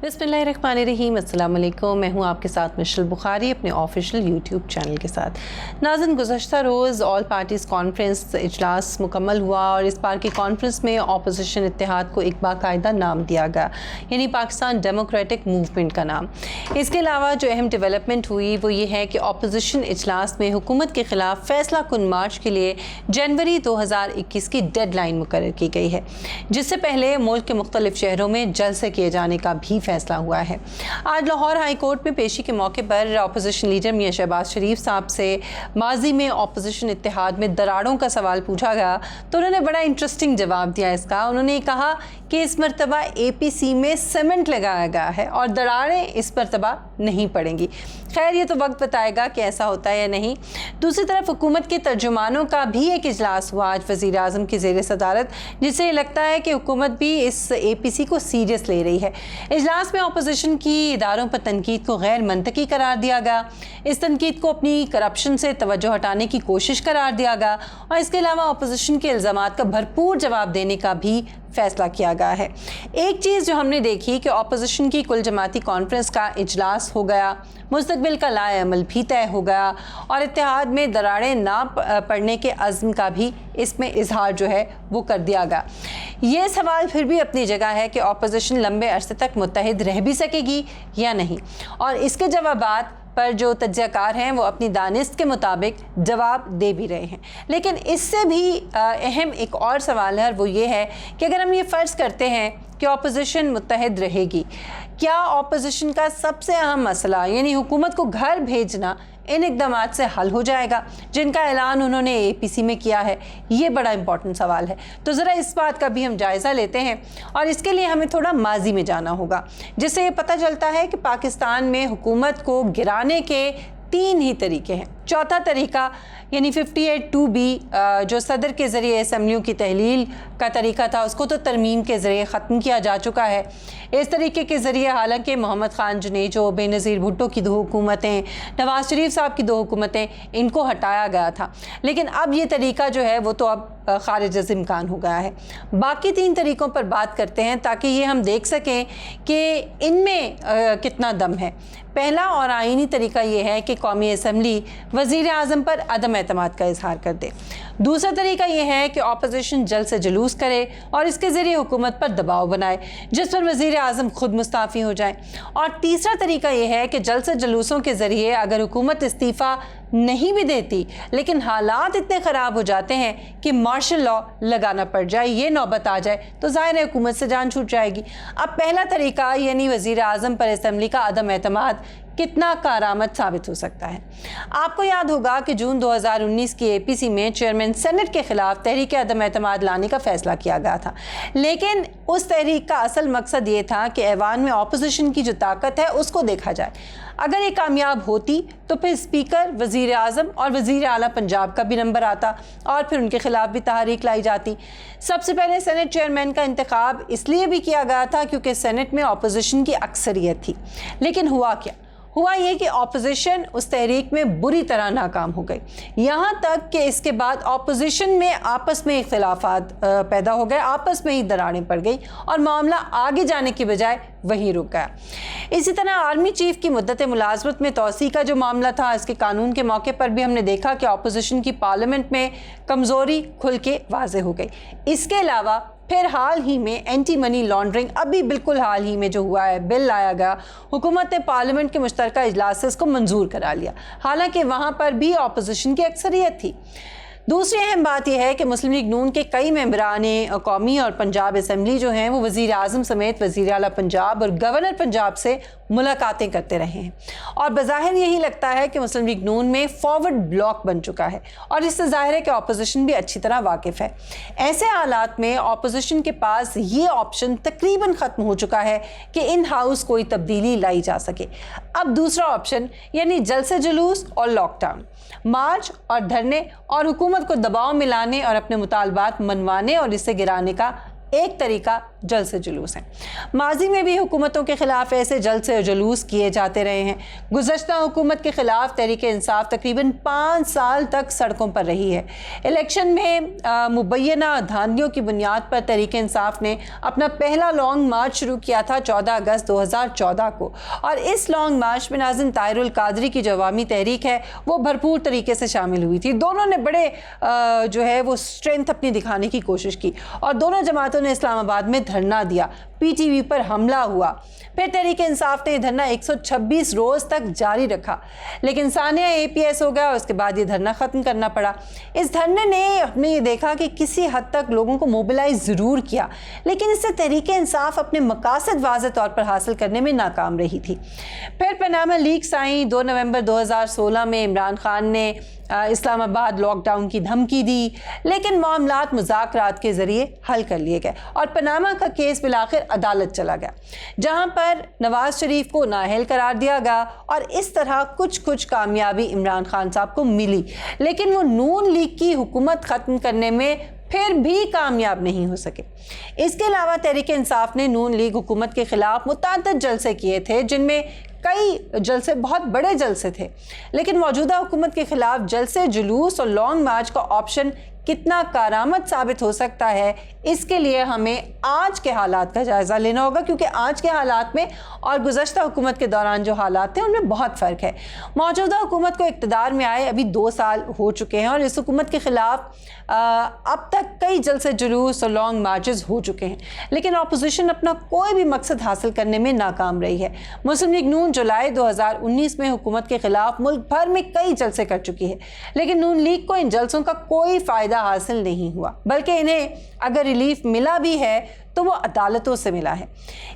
बिस्मिल्लाहिर्रहमानिर्रहीम, अस्सलाम वालेकुम। मैं हूँ आपके साथ मिशल बुखारी अपने ऑफिशियल यूट्यूब चैनल के साथ। नाज़रीन, गुज़श्ता रोज़ ऑल पार्टीज़ कॉन्फ्रेंस इजलास मुकम्मल हुआ और इस बार की कॉन्फ्रेंस में अपोजिशन इत्तेहाद को एक बाकायदा नाम दिया गया, यानी पाकिस्तान डेमोक्रेटिक मूवमेंट का नाम। इसके अलावा जो अहम डेवलपमेंट हुई वो ये है कि अपोजिशन इजलास में हुकूमत के ख़िलाफ़ फ़ैसला कुन मार्च के लिए जनवरी 2021 की डेडलाइन मुकर्रर की गई है, जिससे पहले मुल्क के मुख्तलिफ शहरों में जलसे किए जाने का भी फैसला हुआ है। आज लाहौर हाई कोर्ट में पेशी के मौके पर अपोजिशन लीडर मियां शहबाज शरीफ साहब से माजी में अपोजिशन इत्तेहाद में दरारों का सवाल पूछा गया तो उन्होंने बड़ा इंटरेस्टिंग जवाब दिया इसका। उन्होंने कहा कि इस मरतबा APC में सीमेंट लगाया गया है और दरारें इस मरतबा नहीं पड़ेंगी। खैर, ये तो वक्त बताएगा कि ऐसा होता है या नहीं। दूसरी तरफ हुकूमत के तर्जुमानों का भी एक इजलास हुआ आज वज़ीर आज़म की ज़ेर सदारत, जिससे लगता है कि हुकूमत भी इस APC को सीरियस ले रही है। इजलास में अपोजिशन की इदारों पर तनकीद को गैर मंतकी करार दिया गया। इस तनकीद को अपनी करप्शन से तवज्जो हटाने की कोशिश करार दिया गया और इसके अलावा अपोजिशन के इल्ज़ामात का भरपूर जवाब देने का भी फैसला किया गया है। एक चीज़ जो हमने देखी कि अपोजिशन की कुल जमाती कॉन्फ्रेंस का इजलास हो गया, मुस्तकबिल का लाए अमल भी तय हो गया और इत्तेहाद में दरारें ना पड़ने के अज़्म का भी इसमें इजहार जो है वो कर दिया गया। ये सवाल फिर भी अपनी जगह है कि अपोजिशन लंबे अरसे तक मुत्तहिद रह भी सकेगी या नहीं, और इसके जवाबात पर जो तज्ज़ियाकार हैं वो अपनी दानिस्त के मुताबिक जवाब दे भी रहे हैं। लेकिन इससे भी अहम एक और सवाल है और वो ये है कि अगर हम ये फ़र्ज़ करते हैं कि अपोजिशन मुत्तहिद रहेगी, क्या अपोजिशन का सबसे अहम मसला यानी हुकूमत को घर भेजना इन इक़दामात से हल हो जाएगा जिनका ऐलान उन्होंने APC में किया है? ये बड़ा इंपॉर्टेंट सवाल है। तो ज़रा इस बात का भी हम जायज़ा लेते हैं और इसके लिए हमें थोड़ा माजी में जाना होगा, जिससे ये पता चलता है कि पाकिस्तान में हुकूमत को गिराने के 3 ही तरीके हैं। चौथा तरीका यानी 58(2)B जो सदर के ज़रिए असम्बलियों की तहलील का तरीका था, उसको तो तरमीम के ज़रिए ख़त्म किया जा चुका है। इस तरीके के ज़रिए हालांकि मोहम्मद ख़ान जुनेजो, बेनज़ीर भुट्टो की 2 हुकूमतें, नवाज़ शरीफ साहब की 2 हुकूमतें, इनको हटाया गया था, लेकिन अब ये तरीका जो है वो तो अब ख़ारिज अज़ इम्कान हो गया है। बाकी 3 तरीक़ों पर बात करते हैं ताकि ये हम देख सकें कि इनमें कितना दम है। पहला और आईनी तरीका ये है कि कौमी असम्बली वज़ीर आज़म पर अदम एतमाद का इजहार कर दे। दूसरा तरीका यह है कि अपोजिशन जल्द से जुलूस करे और इसके ज़रिए हुकूमत पर दबाव बनाए जिस पर वज़ीर आज़म खुद मुस्ताफ़ी हो जाए। और तीसरा तरीका यह है कि जल्द से जुलूसों के ज़रिए अगर हुकूमत इस्तीफ़ा नहीं भी देती लेकिन हालात इतने ख़राब हो जाते हैं कि मार्शल लॉ लगाना पड़ जाए, ये नौबत आ जाए, तो ज़ाहिर है हुकूमत से जान छूट जाएगी। अब पहला तरीका यानी वज़ीर आज़म पर असम्बली का अदम एतमाद कितना कारआमद साबित हो सकता है। आपको याद होगा कि जून 2019 की APC में चेयरमैन सेनेट के ख़िलाफ़ तहरीक अदम एतमाद लाने का फ़ैसला किया गया था, लेकिन उस तहरीक का असल मकसद ये था कि ऐवान में अपोजिशन की जो ताकत है उसको देखा जाए। अगर ये कामयाब होती तो फिर स्पीकर, वज़ीर आज़म और वज़ीर आला पंजाब का भी नंबर आता और फिर उनके ख़िलाफ़ भी तहरीक लाई जाती। सबसे पहले सेनेट चेयरमैन का इंतखाब इसलिए भी किया गया था क्योंकि सेनेट में अपोजिशन की अक्सरियत थी, लेकिन हुआ क्या? हुआ ये कि अपोजिशन उस तहरीक में बुरी तरह नाकाम हो गई, यहाँ तक कि इसके बाद अपोजिशन में आपस में इख्तिलाफात पैदा हो गए, आपस में ही दरारें पड़ गई और मामला आगे जाने की बजाय वहीं रुक गया। इसी तरह आर्मी चीफ की मुद्दत मुलाजमत में तोसी का जो मामला था, इसके कानून के मौके पर भी हमने देखा कि अपोजिशन की पार्लियामेंट में कमज़ोरी खुल के वाज़े हो गई। इसके अलावा फिर हाल ही में एंटी मनी लॉन्ड्रिंग, अभी बिल्कुल हाल ही में जो हुआ है, बिल लाया गया, हुकूमत ने पार्लियामेंट के मुश्तरका इजलास से इसको मंजूर करा लिया, हालांकि वहाँ पर भी अपोजिशन की अक्सरियत थी। दूसरी अहम बात यह है कि मुस्लिम लीग नून के कई मेंबरान कौमी और पंजाब असम्बली जो हैं वो वज़ीर आज़म समेत वज़ीर आला पंजाब और गवर्नर पंजाब से मुलाकातें करते रहे हैं और बज़ाहिर यही लगता है कि मुस्लिम लीग नून में फॉरवर्ड ब्लॉक बन चुका है और इससे ज़ाहिर है कि अपोजिशन भी अच्छी तरह वाकिफ़ है। ऐसे हालात में अपोजिशन के पास ये ऑप्शन तकरीबन ख़त्म हो चुका है कि इन हाउस कोई तब्दीली लाई जा सके। अब दूसरा ऑप्शन यानी जलसे जुलूस और लॉकडाउन, मार्च और धरने और हुकूमत को दबाव मिलाने और अपने मुतालबात मनवाने और इसे गिराने का एक तरीका جلسے جلوس ہیں۔ ماضی میں بھی حکومتوں کے خلاف ایسے جلسے اور جلوس کیے جاتے رہے ہیں۔ گزشتہ حکومت کے خلاف تحریک انصاف تقریباً 5 سال تک سڑکوں پر رہی ہے۔ الیکشن میں مبینہ دھاندلیوں کی بنیاد پر تحریک انصاف نے اپنا پہلا لانگ مارچ شروع کیا تھا 14 اگست 2014 کو، اور اس لانگ مارچ میں ناظرین طاہر القادری کی جو عوامی تحریک ہے وہ بھرپور طریقے سے شامل ہوئی تھی۔ دونوں نے بڑے جو ہے وہ اسٹرینتھ اپنی دکھانے کی کوشش کی، اور دونوں جماعتوں نے اسلام آباد میں دھرنا دیا، پی ٹی وی پر حملہ ہوا۔ پھر تحریک انصاف نے یہ دھرنا 126 روز تک جاری رکھا، لیکن ثانیہ اے پی ایس ہو گیا اور اس کے بعد یہ دھرنا ختم کرنا پڑا۔ اس دھرنے نے ہم نے یہ دیکھا کہ کسی حد تک لوگوں کو موبلائز ضرور کیا، لیکن اس سے تحریک انصاف اپنے مقاصد واضح طور پر حاصل کرنے میں ناکام رہی تھی۔ پھر پاناما لیکس آئیں۔ 2 نومبر 2016 میں عمران خان نے اسلام آباد لاک ڈاؤن کی دھمکی دی، لیکن معاملات مذاکرات کے ذریعے حل کر لیے گئے اور پاناما کا کیس بالآخر عدالت چلا گیا، جہاں پر نواز شریف کو نااہل قرار دیا گیا، اور اس طرح کچھ کامیابی عمران خان صاحب کو ملی، لیکن وہ نون لیگ کی حکومت ختم کرنے میں پھر بھی کامیاب نہیں ہو سکے۔ اس کے علاوہ تحریک انصاف نے نون لیگ حکومت کے خلاف متعدد جلسے کیے تھے، جن میں کئی جلسے بہت بڑے جلسے تھے، لیکن موجودہ حکومت کے خلاف جلسے جلوس اور لانگ مارچ کا آپشن کتنا کارآمد ثابت ہو سکتا ہے، اس کے لیے ہمیں آج کے حالات کا جائزہ لینا ہوگا، کیونکہ آج کے حالات میں اور گزشتہ حکومت کے دوران جو حالات تھے ان میں بہت فرق ہے۔ موجودہ حکومت کو اقتدار میں آئے ابھی 2 سال ہو چکے ہیں، اور اس حکومت کے خلاف اب تک کئی جلسے جلوس اور لانگ مارچز ہو چکے ہیں، لیکن اپوزیشن اپنا کوئی بھی مقصد حاصل کرنے میں ناکام رہی ہے۔ مسلم لیگ نون جولائی 2019 میں حکومت کے خلاف ملک بھر میں کئی جلسے کر چکی ہے، لیکن نون لیگ کو ان جلسوں کا کوئی فائدہ حاصل نہیں ہوا، بلکہ انہیں اگر ریلیف ملا بھی ہے تو وہ عدالتوں سے ملا ہے۔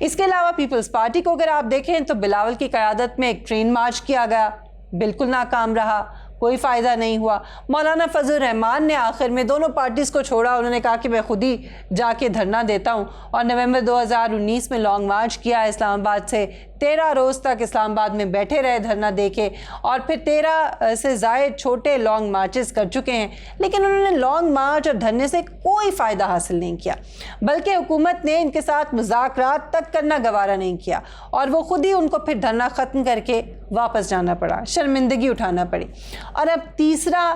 اس کے علاوہ پیپلز پارٹی کو اگر آپ دیکھیں تو بلاول کی قیادت میں ایک ٹرین مارچ کیا گیا، بالکل ناکام رہا، کوئی فائدہ نہیں ہوا۔ مولانا فضل الرحمان نے آخر میں دونوں پارٹیز کو چھوڑا، انہوں نے کہا کہ میں خود ہی جا کے دھرنا دیتا ہوں، اور نومبر 2019 میں لانگ مارچ کیا اسلام آباد سے۔ 13 روز تک اسلام آباد میں بیٹھے رہے دھرنا دے کے، اور پھر 13 سے زائد چھوٹے لانگ مارچز کر چکے ہیں، لیکن انہوں نے لانگ مارچ اور دھرنے سے کوئی فائدہ حاصل نہیں کیا، بلکہ حکومت نے ان کے ساتھ مذاکرات تک کرنا گوارا نہیں کیا، اور وہ خود ہی ان کو پھر دھرنا ختم کر کے واپس جانا پڑا، شرمندگی اٹھانا پڑی۔ اور اب تیسرا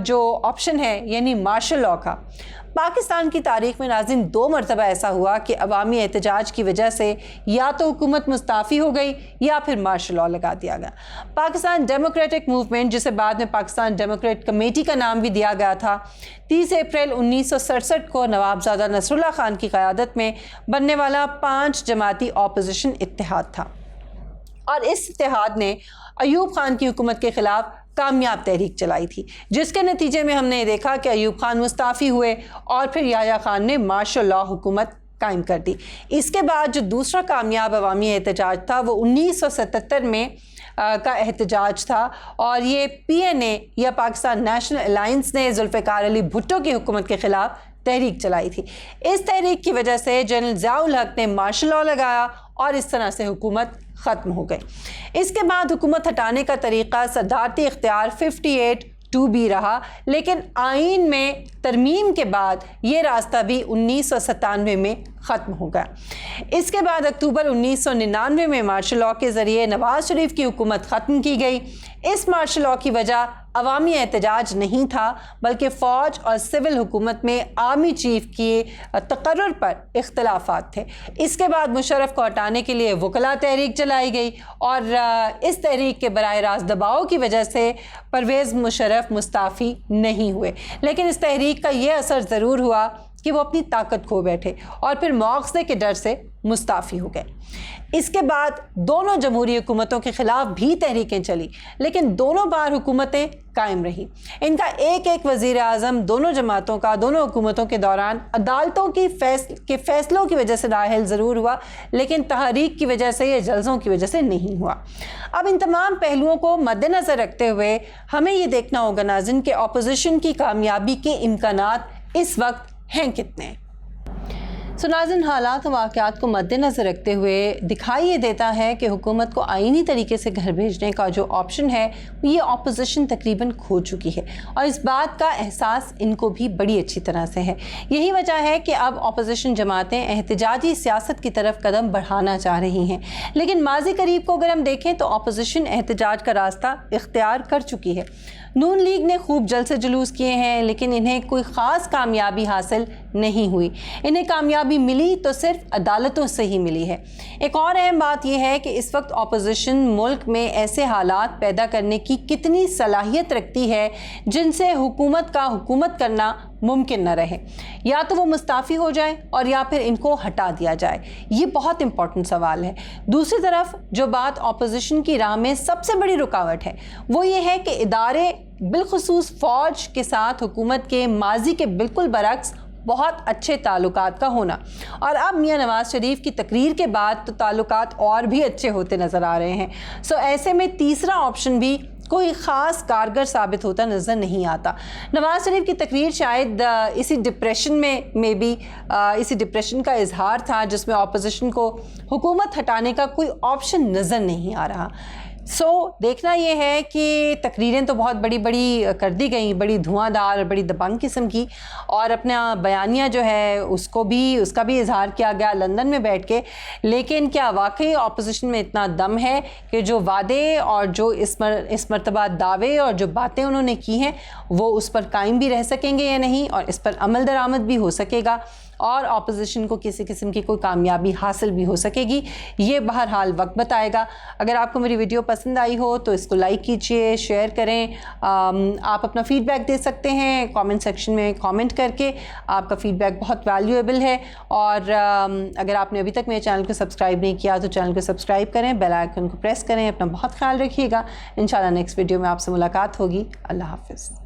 جو آپشن ہے یعنی مارشل لاء کا، پاکستان کی تاریخ میں ناظرین 2 مرتبہ ایسا ہوا کہ عوامی احتجاج کی وجہ سے یا تو حکومت مستعفی ہو گئی یا پھر مارشل لاء لگا دیا گیا۔ پاکستان ڈیموکریٹک موومنٹ، جسے بعد میں پاکستان ڈیموکریٹ کمیٹی کا نام بھی دیا گیا تھا، 30 اپریل 1967 کو نوابزادہ نصر اللہ خان کی قیادت میں بننے والا 5 جماعتی اپوزیشن اتحاد تھا، اور اس اتحاد نے ایوب خان کی حکومت کے خلاف کامیاب تحریک چلائی تھی، جس کے نتیجے میں ہم نے یہ دیکھا کہ ایوب خان مستعفی ہوئے اور پھر یحییٰ خان نے مارشل لاء حکومت قائم کر دی۔ اس کے بعد جو دوسرا کامیاب عوامی احتجاج تھا وہ 1977 میں کا احتجاج تھا، اور یہ پی این اے یا پاکستان نیشنل الائنس نے ذوالفقار علی بھٹو کی حکومت کے خلاف تحریک چلائی تھی۔ اس تحریک کی وجہ سے جنرل ضیاء الحق نے مارشل لاء لگایا، اور اس طرح سے حکومت ختم ہو گئی۔ اس کے بعد حکومت ہٹانے کا طریقہ صدارتی اختیار 58(2)B رہا، لیکن آئین میں ترمیم کے بعد یہ راستہ بھی 1997 میں ختم ہو گیا۔ اس کے بعد اکتوبر 1999 میں مارشل لاء کے ذریعے نواز شریف کی حکومت ختم کی گئی۔ اس مارشل لاء کی وجہ عوامی احتجاج نہیں تھا، بلکہ فوج اور سول حکومت میں آرمی چیف کی تقرر پر اختلافات تھے۔ اس کے بعد مشرف کو ہٹانے کے لیے وکلاء تحریک چلائی گئی، اور اس تحریک کے براہ راست دباؤ کی وجہ سے پرویز مشرف مستعفی نہیں ہوئے، لیکن اس تحریک کا یہ اثر ضرور ہوا کہ وہ اپنی طاقت کھو بیٹھے اور پھر مواخذے کے ڈر سے مستعفی ہو گئے۔ اس کے بعد دونوں جمہوری حکومتوں کے خلاف بھی تحریکیں چلی، لیکن دونوں بار حکومتیں قائم رہیں۔ ان کا ایک وزیر اعظم دونوں جماعتوں کا دونوں حکومتوں کے دوران عدالتوں کے فیصلوں کی وجہ سے نااہل ضرور ہوا، لیکن تحریک کی وجہ سے یا جلسوں کی وجہ سے نہیں ہوا۔ اب ان تمام پہلوؤں کو مد نظر رکھتے ہوئے ہمیں یہ دیکھنا ہوگا ناظرین کہ اپوزیشن کی کامیابی کے امکانات اس وقت ہیں کتنے۔ तो नाज़रीन, हालात और वाक़यात को मद्देनज़र रखते हुए दिखाई ये देता है कि हुकूमत को आईनी तरीके से घर भेजने का जो ऑप्शन है ये अपोजिशन तकरीबन खो चुकी है, और इस बात का एहसास इनको भी बड़ी अच्छी तरह से है। यही वजह है कि अब अपोजिशन जमातें एहतजाजी सियासत की तरफ कदम बढ़ाना चाह रही हैं। लेकिन माजी करीब को अगर हम देखें तो अपोजिशन एहतजाज का रास्ता इख्तियार कर चुकी है। नून लीग ने खूब जलसे जुलूस किए हैं, लेकिन इन्हें कोई ख़ास कामयाबी हासिल नहीं हुई। इन्हें कामयाबी मिली तो सिर्फ अदालतों से ही मिली है। एक और अहम बात यह है कि इस वक्त अपोजिशन मुल्क में ऐसे हालात पैदा करने की कितनी सलाहियत रखती है जिनसे हुकूमत का हुकूमत करना मुमकिन न रहे। या तो वो मुस्ताफ़ी हो जाए और या फिर इनको हटा दिया जाए। ये बहुत इंपॉर्टेंट सवाल है। दूसरी तरफ जो बात अपोजिशन की राह में सबसे बड़ी रुकावट है वो ये है कि इदारे बिलखुसूस फ़ौज के साथ हुकूमत के माजी के बिल्कुल बरक्स बहुत अच्छे ताल्लुकात का होना, और अब मियां नवाज़ शरीफ की तकरीर के बाद तो ताल्लुकात और भी अच्छे होते नज़र आ रहे हैं। सो ऐसे में तीसरा ऑप्शन भी कोई ख़ास कारगर साबित होता नज़र नहीं आता। नवाज़ शरीफ की तकरीर शायद इसी डिप्रेशन में इसी डिप्रेशन का इजहार था जिसमें अपोजिशन को हुकूमत हटाने का कोई ऑप्शन नज़र नहीं आ रहा। देखना ये है कि तकरीरें तो बहुत बड़ी बड़ी कर दी गई, बड़ी धुआंधार और बड़ी दबंग किस्म की, और अपना बयानिया जो है उसका भी इजहार किया गया लंदन में बैठ के। लेकिन क्या वाकई अपोजिशन में इतना दम है कि जो वादे और जो इस मरतबा दावे और जो बातें उन्होंने की हैं वो उस पर कायम भी रह सकेंगे या नहीं, और इस पर अमल दरामद भी हो सकेगा और अपोजिशन को किसी किस्म की कोई कामयाबी हासिल भी हो सकेगी? ये बहरहाल वक्त बताएगा। अगर आपको मेरी वीडियो पसंद आई हो तो इसको लाइक कीजिए, शेयर करें। आप अपना फ़ीडबैक दे सकते हैं कमेंट सेक्शन में कमेंट करके। आपका फ़ीडबैक बहुत वैल्यूएबल है। और अगर आपने अभी तक मेरे चैनल को सब्सक्राइब नहीं किया तो चैनल को सब्सक्राइब करें, बेल आइकन को प्रेस करें। अपना बहुत ख्याल रखिएगा। इंशाल्लाह नेक्स्ट वीडियो में आपसे मुलाकात होगी। अल्लाह हाफ़िज़।